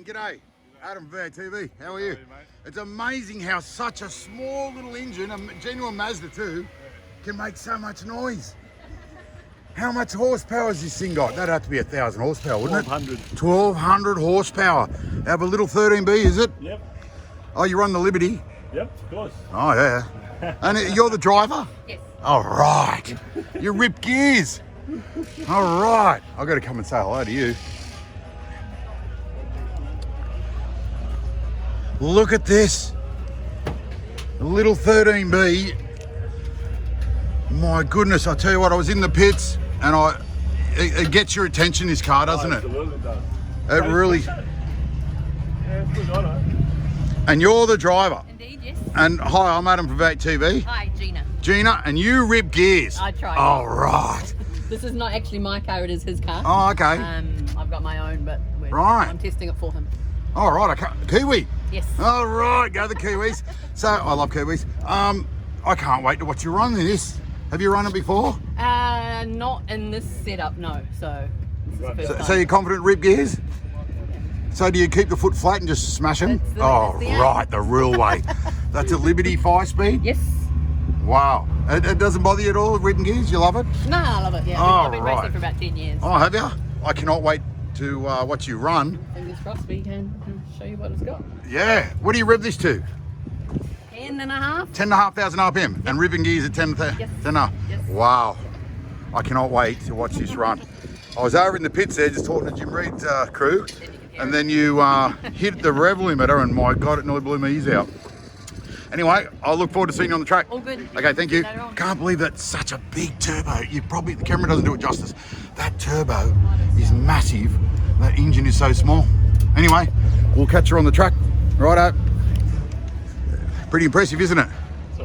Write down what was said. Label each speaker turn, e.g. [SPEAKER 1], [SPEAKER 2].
[SPEAKER 1] g'day. Adam from VATV. How are you?
[SPEAKER 2] Mate.
[SPEAKER 1] It's amazing how such a small little engine, a genuine Mazda 2, can make so much noise. How much horsepower has this thing got? That'd have to be 1,000 horsepower, wouldn't it?
[SPEAKER 2] 1,200.
[SPEAKER 1] 1,200 horsepower. Have a little 13B, is it?
[SPEAKER 2] Yep.
[SPEAKER 1] Oh, you run the Liberty?
[SPEAKER 2] Yep, of course.
[SPEAKER 1] Oh, yeah. And you're the driver?
[SPEAKER 3] Yes.
[SPEAKER 1] All right. You rip gears. All right. I've got to come and say hello to you. Look at this. A little 13B. My goodness, I tell you what, I was in the pits and it gets your attention, this car, doesn't it?
[SPEAKER 2] Absolutely does.
[SPEAKER 1] It really.
[SPEAKER 2] Yeah, it's good on it.
[SPEAKER 1] And you're the driver.
[SPEAKER 3] Indeed, yes.
[SPEAKER 1] And hi, I'm Adam from VATV.
[SPEAKER 3] Hi, Gina.
[SPEAKER 1] Gina, and you rip gears.
[SPEAKER 3] I try.
[SPEAKER 1] All right.
[SPEAKER 3] This is not actually my car, it is his car.
[SPEAKER 1] Oh, okay.
[SPEAKER 3] I've got my own, but
[SPEAKER 1] Right.
[SPEAKER 3] I'm testing it for him.
[SPEAKER 1] All right, Kiwi.
[SPEAKER 3] Yes.
[SPEAKER 1] All right, go the Kiwis. So, I love Kiwis. I can't wait to watch you run this. Have you run it before?
[SPEAKER 3] Not in this setup, no. So, this is the first time.
[SPEAKER 1] So you're confident rip gears? So do you keep the foot flat and just smash them?
[SPEAKER 3] That's the aim.
[SPEAKER 1] Right, the real way. That's a Liberty 5-speed?
[SPEAKER 3] Yes.
[SPEAKER 1] Wow. It doesn't bother you at all, ripping gears? You love it?
[SPEAKER 3] No, I love it, yeah. I've been
[SPEAKER 1] right.
[SPEAKER 3] racing for about 10 years.
[SPEAKER 1] Oh, have you? I cannot wait to watch you run.
[SPEAKER 3] Fingers crossed we can show you what it's got.
[SPEAKER 1] Yeah. What do you rev this to?
[SPEAKER 3] 10 and a half.
[SPEAKER 1] 10,500 RPM and ripping gears at 10
[SPEAKER 3] Yes.
[SPEAKER 1] 10.5.
[SPEAKER 3] Yes.
[SPEAKER 1] Wow. I cannot wait to watch this run. I was over in the pits there just talking to Jim Reed's crew, and then you hit the rev limiter and my God, it nearly blew my ears out. Anyway, I'll look forward to seeing you on the track.
[SPEAKER 3] All good.
[SPEAKER 1] Okay, thank you.
[SPEAKER 3] Later on.
[SPEAKER 1] Can't believe that's such a big turbo. The camera doesn't do it justice. That turbo is massive. That engine is so small. Anyway, we'll catch her on the track. Righto. Pretty impressive, isn't it?